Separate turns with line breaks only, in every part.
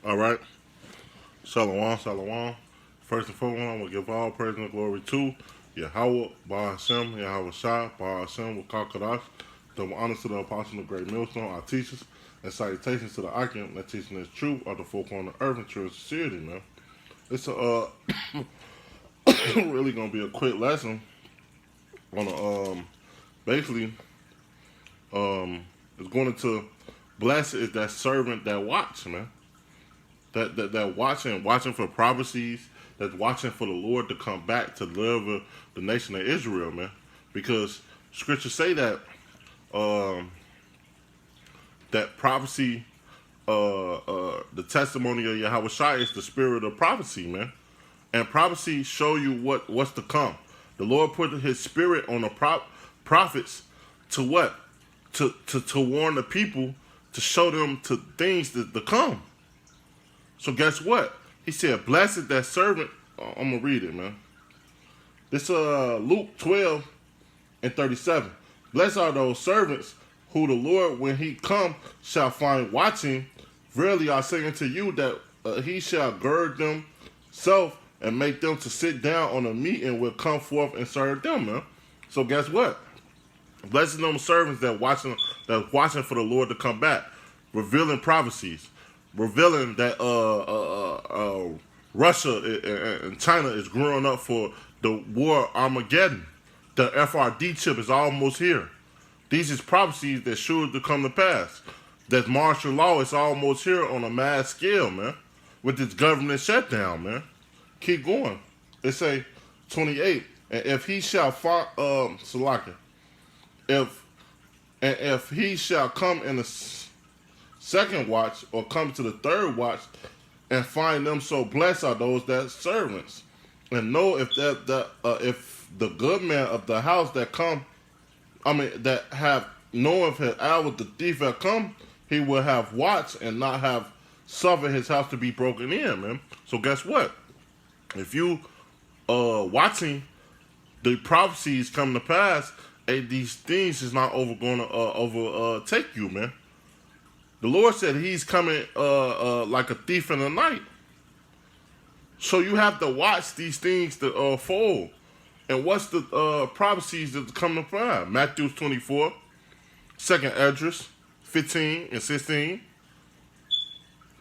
All right. Shalom, shalom. First and foremost, I'm going to give all praise and glory to Yahweh, Baal Hashem, Yahweh Shai, Baal Hashem, Wakakadash. Double honors to the apostle of the great millstone, our teachers, and salutations to the icon that teaching this truth of the four corner of the earth and true sincerity, man. It's a really gonna be a quick lesson on basically it's going to bless is that servant that watch, man. That watching for prophecies, that's watching for the Lord to come back to deliver the nation of Israel, man. Because scriptures say that that prophecy, the testimony of Yahweh Shai is the spirit of prophecy, man. And prophecy show you what's to come. The Lord put His spirit on the prophets to what? To warn the people, to show them to things to come. So guess what? He said, "Blessed that servant." I'm gonna read it, man. This Luke 12:37. Blessed are those servants who the Lord, when He come, shall find watching. Verily I say unto you that He shall gird themselves and make them to sit down on a meat and will come forth and serve them, man. So guess what? Blessed them servants that watching for the Lord to come back, revealing prophecies, revealing that Russia and China is growing up for the war Armageddon. The FRD chip is almost here. These is prophecies that sure to come to pass. That martial law is almost here on a mass scale, man. With this government shutdown, man. Keep going. It say 28. And if he shall find Salaka, if he shall come in the second watch or come to the third watch and find them so blessed are those that servants, and know if if the good man of the house that come, that have known if his hour the thief have come, he will have watched and not have suffered his house to be broken in, man. So guess what? If you watching the prophecies come to pass, these things is not going to overtake you, man. The Lord said He's coming like a thief in the night. So you have to watch these things to unfold. And what's the prophecies that come to pass? Matthew 24, 2nd Esdras 15 and 16.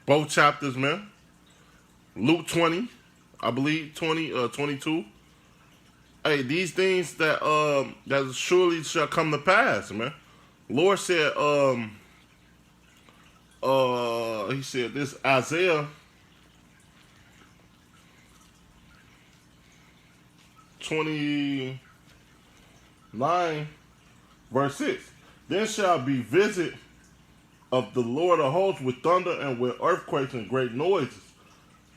Both chapters, man. Luke 20, I believe 22. Hey, these things that surely shall come to pass, man. Lord said, He said this Isaiah 29 verse 6. Then shall be visit of the Lord of hosts with thunder and with earthquakes and great noises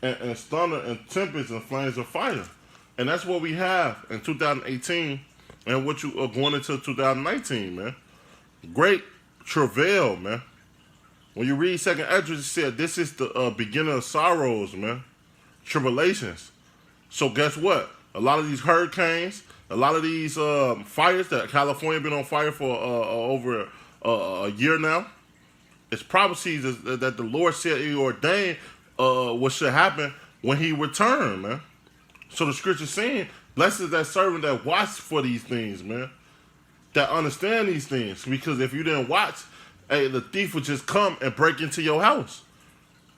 and thunder and tempests and flames of fire. And that's what we have in 2018 and what you are going into 2019, man. Great travail, man. When you read 2nd Esdras, it said this is the beginning of sorrows, man. Tribulations. So guess what? A lot of these hurricanes, a lot of these fires that California been on fire for over a year now, it's prophecies that the Lord said He ordained what should happen when He returned, man. So the scripture saying, blessed is that servant that watch for these things, man. That understand these things. Because if you didn't watch, hey, the thief would just come and break into your house.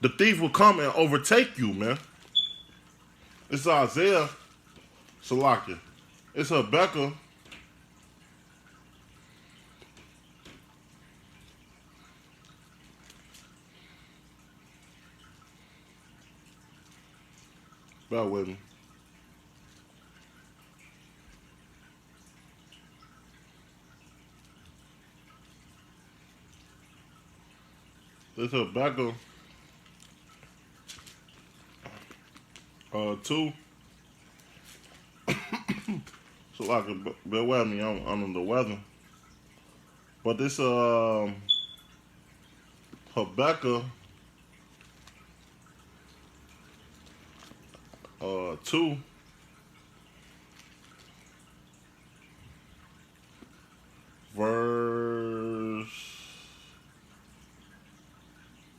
The thief will come and overtake you, man. It's Isaiah Salakia. It's Habakkuk. Bear with me. It's Habakkuk 2. So like, bear with me, I'm under the weather. But this Habakkuk 2 verse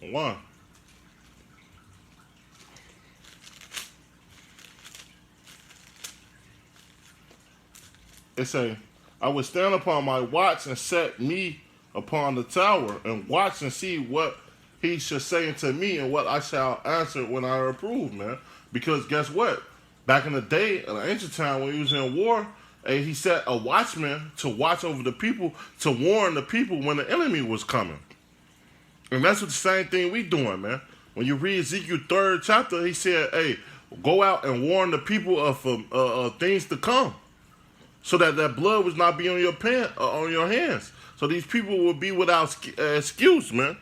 1. It say, I would stand upon my watch and set me upon the tower and watch and see what he should say unto me and what I shall answer when I approve, man. Because guess what? Back in the day, in the ancient time when he was in war, he set a watchman to watch over the people, to warn the people when the enemy was coming. And that's what the same thing we doing, man. When you read Ezekiel 3rd chapter, he said, hey, go out and warn the people of things to come, so that that blood was not be on your hands. So these people will be without excuse, man.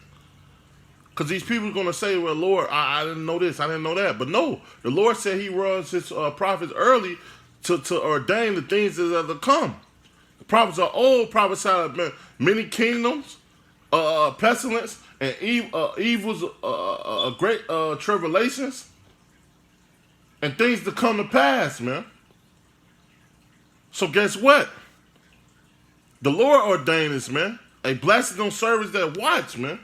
Because these people are going to say, well, Lord, I didn't know this, I didn't know that. But no, the Lord said he runs his prophets early to ordain the things that are to come. The prophets are old, prophesied many kingdoms, pestilence, and evils, great tribulations, and things to come to pass, man. So guess what? The Lord ordained this, man. A blessing on servants that watch, man.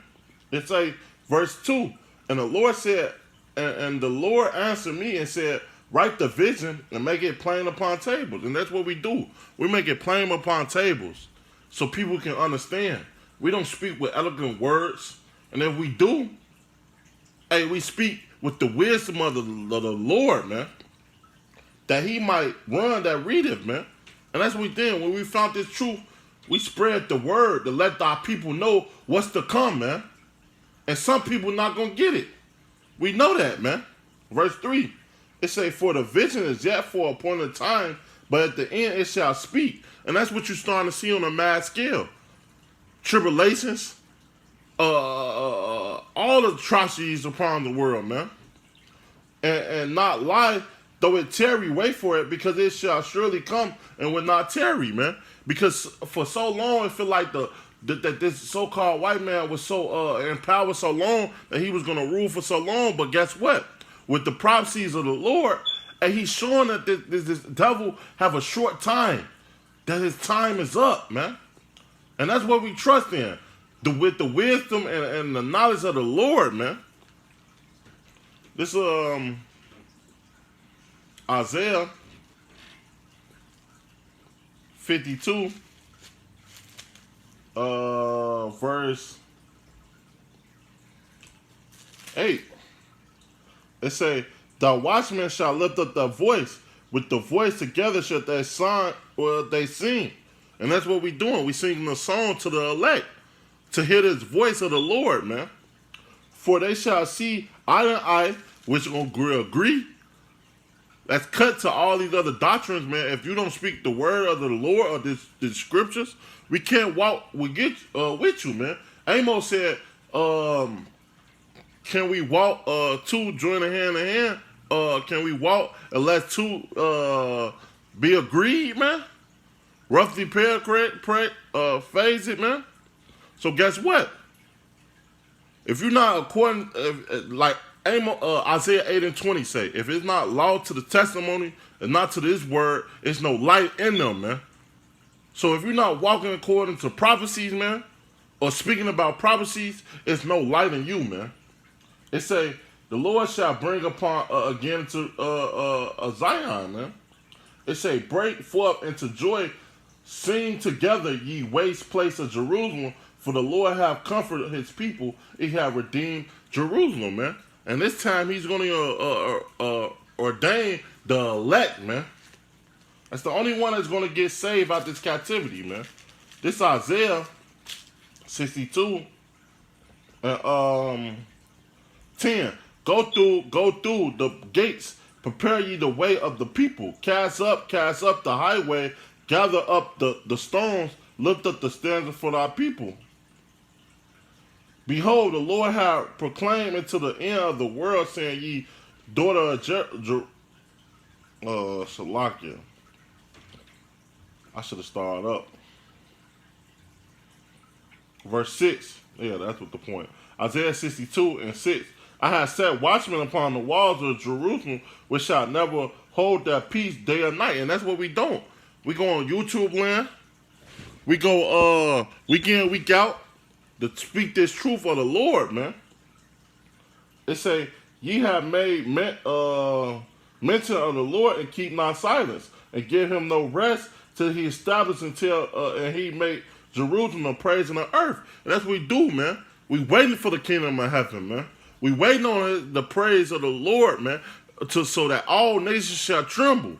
It's a verse 2. And the Lord said, and the Lord answered me and said, write the vision and make it plain upon tables. And that's what we do. We make it plain upon tables so people can understand. We don't speak with eloquent words. And if we do, hey, we speak with the wisdom of the Lord, man, that he might run that readeth, man. And that's what we did. When we found this truth, we spread the word to let our people know what's to come, man. And some people not going to get it. We know that, man. Verse 3, it say, for the vision is yet for a appointed time, but at the end it shall speak. And that's what you're starting to see on a mass scale. Tribulations, all the atrocities upon the world, man. And not lie, though it tarry, wait for it, because it shall surely come and will not tarry, man. Because for so long, it feel like that this so-called white man was so in power so long that he was going to rule for so long. But guess what? With the prophecies of the Lord, and he's showing that this devil have a short time, that his time is up, man. And that's what we trust in, with the wisdom and the knowledge of the Lord, man. This Isaiah 52, verse 8. It say, the watchmen shall lift up their voice. With the voice together shall they sing, or they sing. And that's what we doing. We singing a song to the elect, to hear this voice of the Lord, man. For they shall see eye to eye, which are going to agree. That's cut to all these other doctrines, man. If you don't speak the word of the Lord or the scriptures, we can't walk with you, man. Amos said, can we walk two joining hand in hand? Can we walk and let two be agreed, man? Roughly phrase it, man. So guess what? If you're not according, like Isaiah 8:20 say, if it's not law to the testimony and not to this word, it's no light in them, man. So if you're not walking according to prophecies, man, or speaking about prophecies, it's no light in you, man. It say, the Lord shall bring upon again to Zion, man. It say, break forth into joy, sing together, ye waste place of Jerusalem, for the Lord have comforted his people, he have redeemed Jerusalem, man. And this time he's going to ordain the elect, man. That's the only one that's going to get saved out this captivity, man. This Isaiah 62 and 10. Go through the gates, prepare ye the way of the people. Cast up the highway, gather up the stones, lift up the standards for our people. Behold, the Lord hath proclaimed into the end of the world, saying, ye daughter of Shalakia. I should have started up. Verse 6. Yeah, that's what the point. Isaiah 62 and 6. I have set watchmen upon the walls of Jerusalem, which shall never hold their peace day or night. And that's what we don't. We go on YouTube land. We go week in, week out to speak this truth of the Lord, man. It say, ye have made mention of the Lord and keep not silence, and give him no rest, till he established and he made Jerusalem a praise in the earth. And that's what we do, man. We waiting for the kingdom of heaven, man. We waiting on the praise of the Lord, man, so that all nations shall tremble.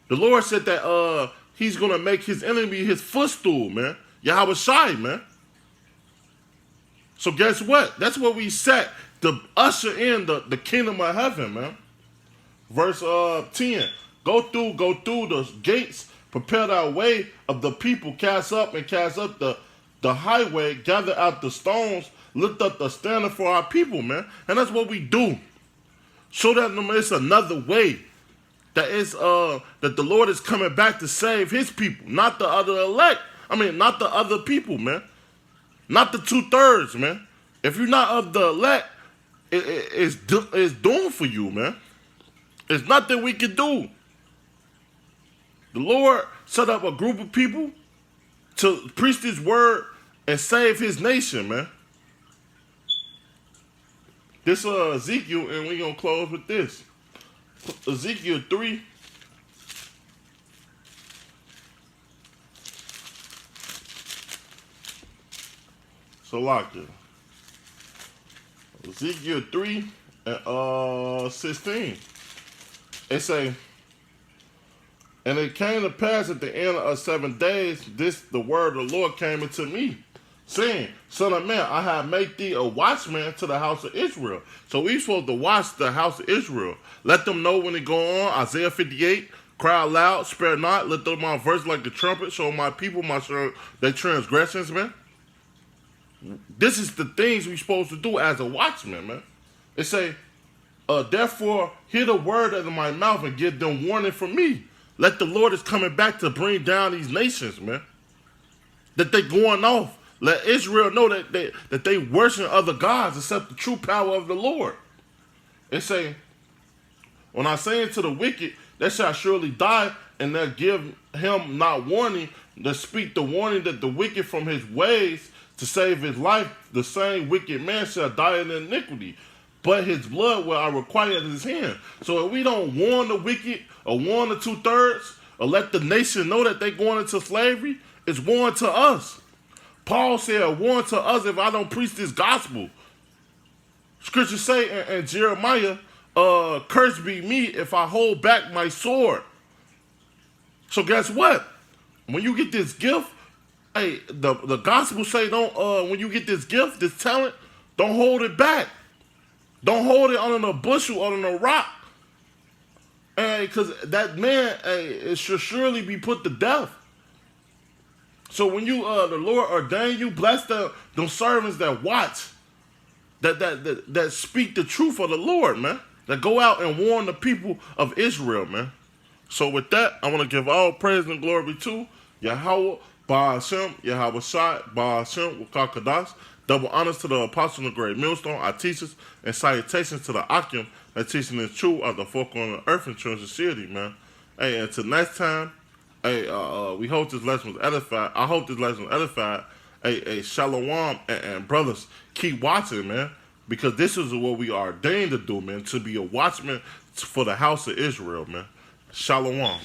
The Lord said that he's going to make his enemy his footstool, man. Yahweh Shai, man. So guess what? That's what we set to usher in the kingdom of heaven, man. Verse 10. Go through the gates, prepare thy way of the people, cast up the highway, gather out the stones, lift up the standard for our people, man. And that's what we do. Show that it's another way. That the Lord is coming back to save his people, not the other elect. Not the other people, man. Not the 2/3, man. If you're not of the elect, it's doomed for you, man. There's nothing we can do. The Lord set up a group of people to preach his word and save his nation, man. This Ezekiel, and we're going to close with this. Ezekiel 3. Salakia. Ezekiel 3 and 16. It say, and it came to pass at the end of 7 days, the word of the Lord came unto me, saying, Son of man, I have made thee a watchman to the house of Israel. So we supposed to watch the house of Israel. Let them know when it go on. Isaiah 58, cry aloud, spare not, let them on verse like the trumpet, show my people their transgressions, man. This is the things we supposed to do as a watchman, man. It say, therefore, hear the word out of my mouth and give them warning from me. Let the Lord is coming back to bring down these nations, man. That they going off. Let Israel know that they worship other gods except the true power of the Lord. It say, when I say unto the wicked, they shall surely die, and they'll give him not warning, to speak the warning that the wicked from his ways to save his life, the same wicked man shall die in iniquity, but his blood will I require at his hand. So if we don't warn the wicked or warn the 2/3 or let the nation know that they're going into slavery, it's warned to us. Paul said, warn to us if I don't preach this gospel. Scriptures say in Jeremiah, cursed be me if I hold back my sword. So guess what? When you get this gift, hey, the gospel say when you get this gift, this talent, don't hold it back. Don't hold it under a bushel, under a rock. Because that man, it should surely be put to death. So when you, the Lord ordain you, bless them servants that watch, that speak the truth of the Lord, man. That go out and warn the people of Israel, man. So with that, I want to give all praise and glory to Yahweh, Ba'ashem, Yahweh Shai, Ba'ashem, Wakakadas. Double honors to the apostle of the great millstone, our teachers, and salutations to the Akim that teaching is true of the folk on the earth and sincerity, man. Hey, until next time, hey, we hope this lesson was edified. I hope this lesson was edified. Hey, shalom, and brothers, keep watching, man, because this is what we are ordained to do, man, to be a watchman for the house of Israel, man. Shalom.